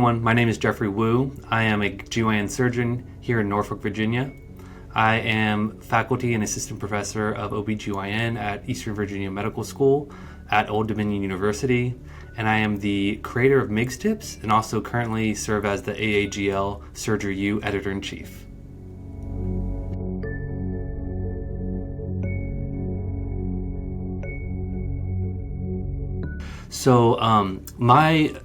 everyone, my name is Jeffrey Wu. I am a GYN surgeon here in Norfolk, Virginia. I am faculty and assistant professor of OBGYN at Eastern Virginia Medical School at Old Dominion University, and I am the creator of MIGS Tips and also currently serve as the AAGL Surgery U Editor-in-Chief. So my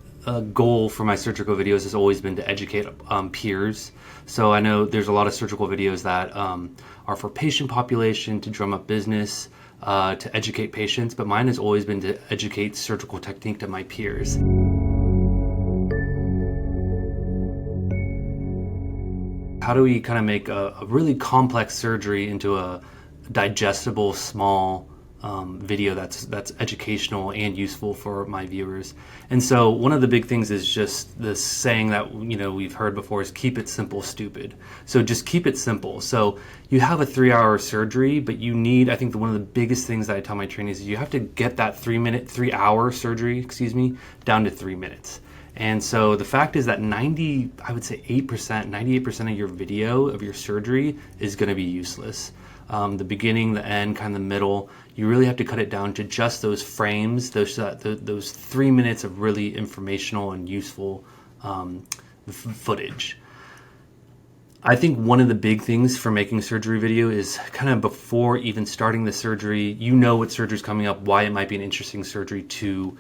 goal for my surgical videos has always been to educate peers. So I know there's a lot of surgical videos that are for patient population, to drum up business, to educate patients, but mine has always been to educate surgical technique to my peers. How do we kind of make a really complex surgery into a digestible, small video that's educational and useful for my viewers? And so one of the big things is just this saying that we've heard before is keep it simple, stupid. So just keep it simple. So you have a 3-hour surgery, but you need, I think one of the biggest things that I tell my trainees is you have to get that 3-hour surgery, down to 3 minutes. And so the fact is that 98% of your video of your surgery is going to be useless. The beginning, the end, kind of the middle, you really have to cut it down to just those frames, those 3 minutes of really informational and useful footage. I think one of the big things for making surgery video is kind of before even starting the surgery, what surgery is coming up, why it might be an interesting surgery to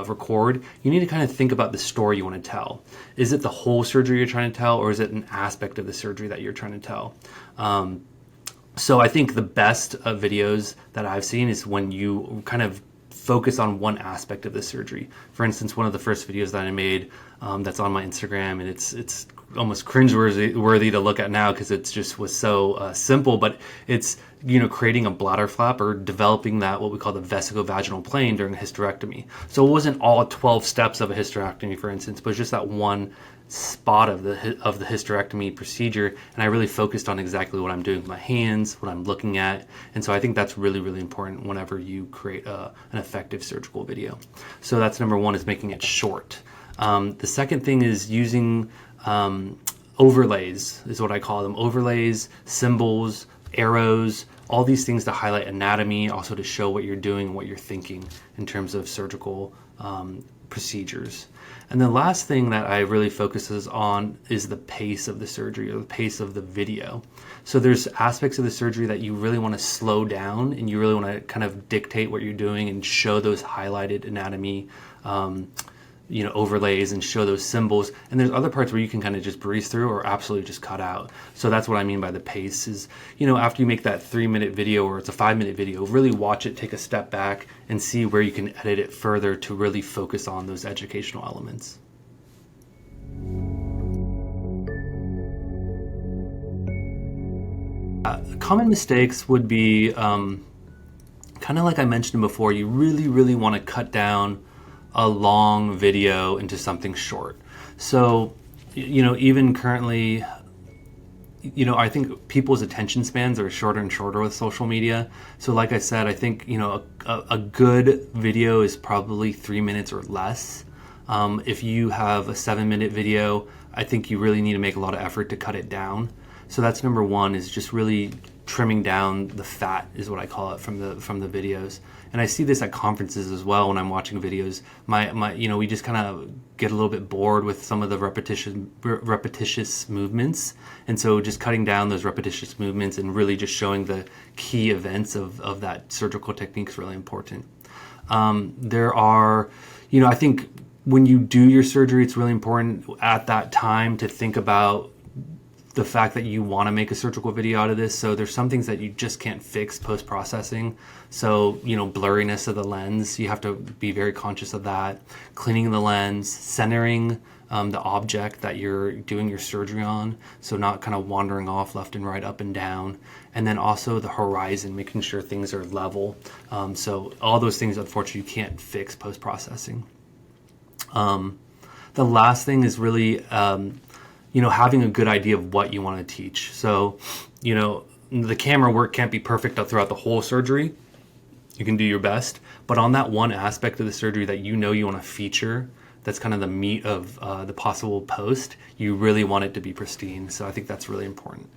record. You need to kind of think about the story you want to tell. Is it the whole surgery you're trying to tell, or is it an aspect of the surgery that you're trying to tell? So I think the best videos that I've seen is when you kind of focus on one aspect of the surgery. For instance, one of the first videos that I made that's on my Instagram, and it's almost cringeworthy to look at now because it just was so simple, but it's creating a bladder flap or developing that what we call the vesicovaginal plane during a hysterectomy. So it wasn't all 12 steps of a hysterectomy, for instance, but just that one spot of the hysterectomy procedure, and I really focused on exactly what I'm doing with my hands, what I'm looking at, and so I think that's really, really important whenever you create an effective surgical video. So that's number one, is making it short. The second thing is using overlays, is what I call them. Overlays, symbols, arrows, all these things to highlight anatomy, also to show what you're doing, what you're thinking in terms of surgical procedures. And the last thing that I really focuses on is the pace of the surgery, or the pace of the video. So there's aspects of the surgery that you really want to slow down, and you really want to kind of dictate what you're doing and show those highlighted anatomy overlays and show those symbols. And there's other parts where you can kind of just breeze through or absolutely just cut out. So that's what I mean by the pace is, after you make that 3-minute video or it's a 5-minute video, really watch it, take a step back and see where you can edit it further to really focus on those educational elements. Common mistakes would be kind of like I mentioned before, you really, really want to cut down a long video into something short. So, even currently, I think people's attention spans are shorter and shorter with social media. So like I said, I think, a good video is probably 3 minutes or less. If you have a 7-minute video, I think you really need to make a lot of effort to cut it down. So that's number one, is just really trimming down the fat, is what I call it, from the videos. And I see this at conferences as well when I'm watching videos. We just kind of get a little bit bored with some of the repetitious movements, and so just cutting down those repetitious movements and really just showing the key events of that surgical technique is really important. There are, I think when you do your surgery, it's really important at that time to think about the fact that you want to make a surgical video out of this. So there's some things that you just can't fix post-processing. So, blurriness of the lens, you have to be very conscious of that. Cleaning the lens, centering the object that you're doing your surgery on, so not kind of wandering off left and right, up and down. And then also the horizon, making sure things are level. So all those things, unfortunately, you can't fix post-processing. The last thing is really having a good idea of what you want to teach. So, the camera work can't be perfect throughout the whole surgery. You can do your best, but on that one aspect of the surgery that you want to feature, that's kind of the meat of the possible post, you really want it to be pristine. So I think that's really important.